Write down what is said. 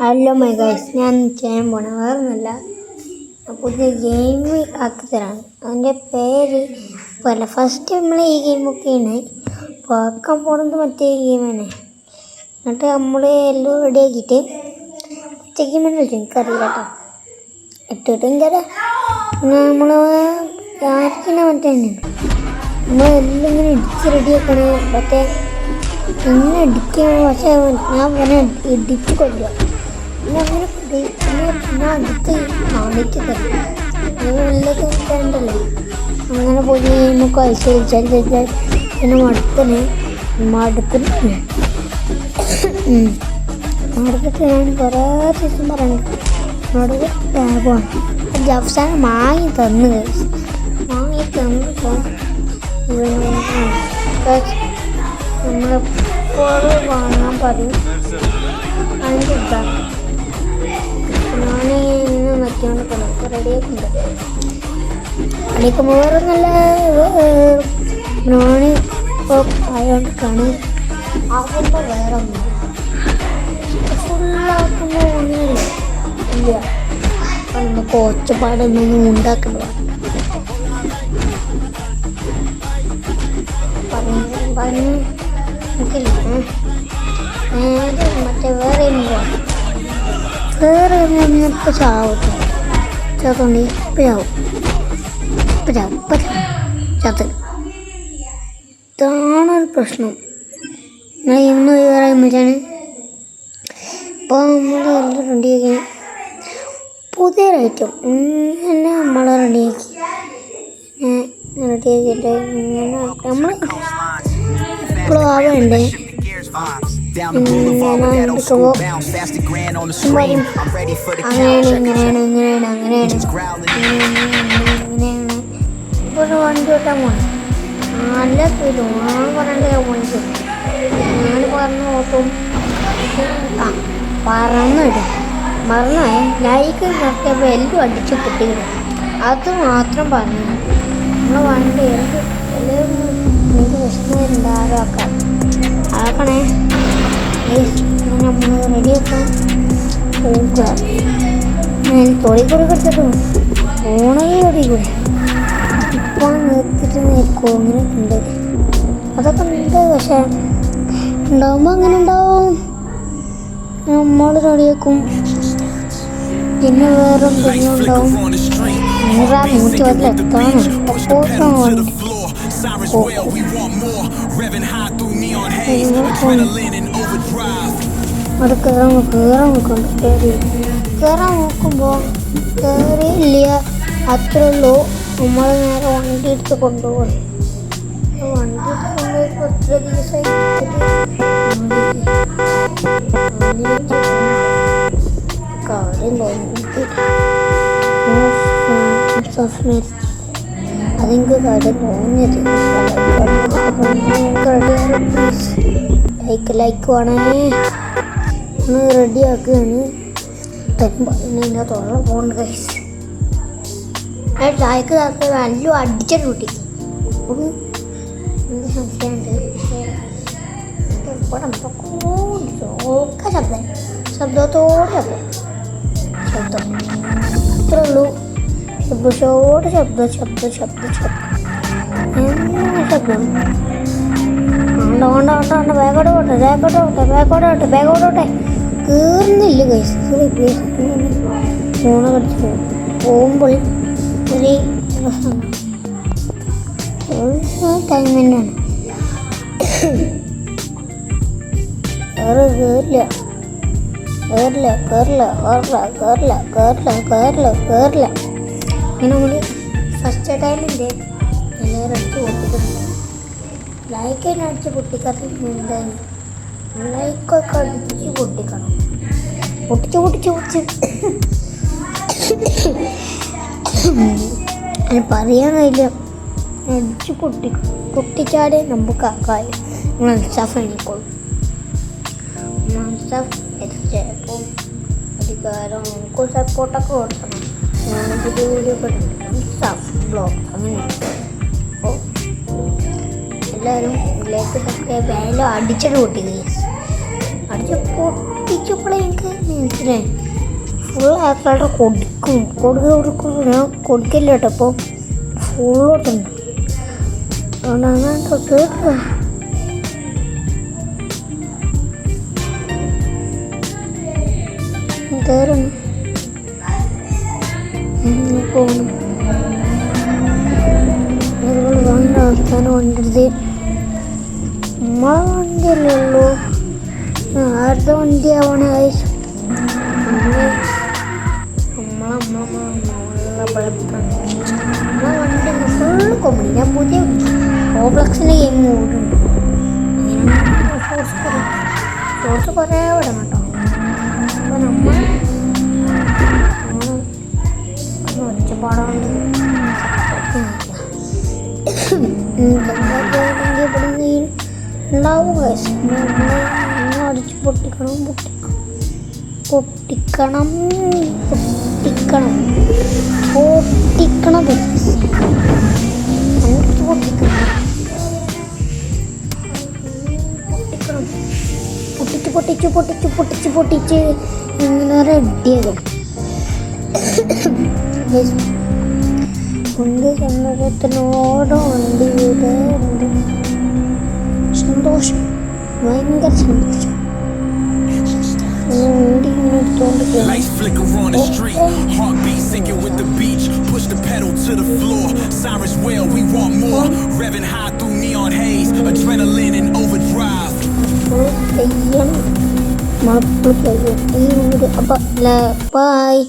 Hello my guys, ഞാൻ ചെയ്യാൻ പോണ വേറൊന്നുമല്ല, പുതിയ ഗെയിം ആക്കി തരാണ്. അതിൻ്റെ പേര് പോലെ ഫസ്റ്റ് നമ്മൾ ഈ ഗെയിമൊക്കെയാണ് അപ്പോൾ ആക്കാൻ പോണത്. മറ്റേ ഗെയിമാണ്. എന്നിട്ട് നമ്മൾ എല്ലാം റെഡിയാക്കിയിട്ട് മറ്റേ ഗെയിമെന്ന് വെച്ചാൽ എനിക്കറിയില്ല കേട്ടോ, ഇട്ടിട്ട് എനിക്കറിയാം. പിന്നെ നമ്മൾ ആർക്കിനെ മറ്റേ നമ്മളെല്ലാം ഇങ്ങനെ ഇടിച്ച് റെഡിയാക്കണേ. മറ്റേ ഇങ്ങനെ ഇടിക്കണം, പക്ഷേ ഞാൻ പറഞ്ഞ ഇടിച്ച് കൊല്ലുക. പിന്നെ അങ്ങനെ പിന്നെ അടുത്ത് കാണിച്ച് തരും. നല്ലൊക്കെ തരണ്ടല്ലോ. അങ്ങനെ പോയി നമുക്ക് കഴിച്ചാൽ പിന്നെ മടുത്തിട്ട് ഞാൻ കുറേ ദിവസം പറയുന്നുണ്ട് മടുക്ക് ലാഭമാണ്. അവസാനം വാങ്ങി തന്നപ്പോൾ നമ്മളെപ്പോഴും വാങ്ങാൻ പറയും. അതിൻ്റെ ഇതാണ് ഞാനിങ്ങനെ മറ്റോണ്ട് നമുക്ക് റെഡിയാക്കുന്നുണ്ട്. അടിക്കുമ്പോൾ വേറെ നല്ല ബ്രൗണി ഇപ്പോൾ ആയതുകൊണ്ടാണ് ആകുമ്പോൾ വേറെ ഒന്നും ഫുള്ളാക്കുമ്പോൾ ഒന്നുമില്ല ഇല്ല. അപ്പം നമുക്ക് ഒച്ചപ്പാടൊന്നും ഉണ്ടാക്കേണ്ടത് പറഞ്ഞ് നമുക്കില്ല. മറ്റേ വേറെ ഇപ്പോൾ ചാവട്ടെ ചാത്തോണ്ട് ഇപ്പം ചാവും ചാത്ത. ഇതാണൊരു പ്രശ്നം. നിങ്ങൾ ഇന്ന് വേറെ വിളിച്ചാണ്. ഇപ്പോൾ നമ്മൾ റെഡിയാക്കി പുതിയൊരു ഐറ്റം ഇങ്ങനെ നമ്മൾ റെഡിയാക്കിയിട്ട് ഇങ്ങനെ നമ്മൾ എപ്പോഴും ആവേണ്ടേ അങ്ങനെയാണ് ഇപ്പോൾ വണ്ടി ഓട്ടാൻ പോകണം. നല്ല സ്പീഡ് പറയണ്ടേ വണ്ടി ഞാൻ പറഞ്ഞു ഓട്ടും. പറന്നിടും മറന്നു ലൈക്ക് നിർത്തിയപ്പോൾ എല്ലാം അടിച്ച് പൊട്ടിക്കണം. അത് മാത്രം പറഞ്ഞു നമ്മൾ വണ്ടി എനിക്ക് വിഷമം ആരാക്കാം ആക്കണേ. നമ്മൾ റെഡിയാക്കാൻ പോകുക. തൊടി കൂടെ കിടത്തിട്ടു ഓണേ തൊടി കൂടെ ഇപ്പം നിർത്തിയിട്ട് നിൽക്കും. അങ്ങനെ ഉണ്ട്, അതൊക്കെ ഉണ്ട്. പക്ഷേ ഉണ്ടാവുമ്പോൾ അങ്ങനെ ഉണ്ടാവും. നമ്മൾ റെഡിയാക്കും. പിന്നെ വേറെ എന്തെങ്കിലും ഉണ്ടാവും. 110 എത്താനും അവിടെ കയറാൻ നോക്കുമ്പോൾ കയറിയില്ല. അത്രേ ഉള്ളൂ. നമ്മൾ നേരെ വണ്ടി എടുത്ത് കൊണ്ടുപോകണം. വണ്ടി കൊണ്ടുപോയി എത്ര ദിവസമായി കാര്യം തോന്നിയിട്ട് അതെനിക്ക് കാര്യം തോന്നിയത്. ലൈക്ക് വേണേ ഒന്ന് റെഡിയാക്കുകയാണ്. തരുമ്പോൾ തൊള്ള പോകണ്ട കൈസ്. ചായക്ക് താക്ക് നല്ല അടിച്ചിട്ട് കൂട്ടി എന്ത് സംശയമുണ്ട്. ഒക്കെ ശബ്ദത്തോടെ ശബ്ദം അത്രേ ഉള്ളൂ. ശബ്ദത്തോടെ ശബ്ദം വേഗോട്ടെ കയറുന്നില്ല കൈസ്. ഫോണ് കടിച്ച് പോകുമ്പോൾ ഒരു ടൈം തന്നെയാണ്. കയറില്ല. ഇങ്ങനെ നമ്മൾ ഫസ്റ്റ് ടൈമിൻ്റെ എല്ലാവരും അടിച്ച് പൊട്ടിക്കണം. ലൈക്ക് തന്നെ അടിച്ച് പൊട്ടിക്കാത്ത ലൈക്കൊക്കെ അടിച്ച് പൊട്ടിക്കണം. പൊട്ടിച്ച് അതിന് പറയാൻ കഴിയില്ല. അടിച്ച് പൊട്ടിച്ചാലേ നമുക്ക് ആ കാര്യം മനസ്സാഫ് എണീക്കോളും. മനസ്സാഫ് ചിലപ്പോൾ അധികാരം നമുക്ക് സപ്പോർട്ടൊക്കെ കൊടുക്കണം. പുതിയ വീഡിയോ ഒക്കെ മനസ്സാഫ് ബ്ലോഗ് അങ്ങനെ. അപ്പോൾ എല്ലാവരും ഇതിലേക്ക് സബ്സ്ക്രൈബ് ചെയ്യാനും അടിച്ചിട്ട് പൊട്ടിക്കുക. അടിച്ച് പൊട്ടിച്ചപ്പോഴേ എനിക്ക് മനസ്സിലായി ഫുൾ ആക്കളായിട്ട് കൊടുക്കും ഞാൻ കൊടുക്കില്ല കേട്ടോ അപ്പോൾ ഫുൾ കൊടുത്തുണ്ട് അതുകൊണ്ട് അങ്ങനെ കേട്ടോ കയറുന്നു പോകണം അതുപോലെ വാങ്ങേണ്ട അവസ്ഥാനം വണ്ടിയത് നമ്മളെ വണ്ടിയല്ലേ ഉള്ളൂ ആരുടെ വണ്ടി ആവണേ ആവശ്യം നമ്മളെ വണ്ടി ഫുൾ കോമഡി ഞാൻ പുതിയ ഓബ്ലക്സിൻ്റെ ഗെയിം ഓടുന്നുണ്ട് ഷോർട്സ് കുറേ വിടണം കേട്ടോ അപ്പോൾ നമ്മൾ ഒച്ചപ്പാടാണ് ഉണ്ടാവും അടിച്ച് പൊട്ടിക്കണം പൊട്ടിക്കണം പൊട്ടിച്ച് ഇങ്ങനെ റെഡിയാകും കൊണ്ട് സമൂഹത്തിനോട് വണ്ടി വീടുണ്ട് സന്തോഷം ഭയങ്കര സന്തോഷം Lights flicker on the street, heartbeat sinking with the beach. Push the pedal to the floor, sirens wail, we want more. Revving high through neon haze, adrenaline in overdrive. Bye.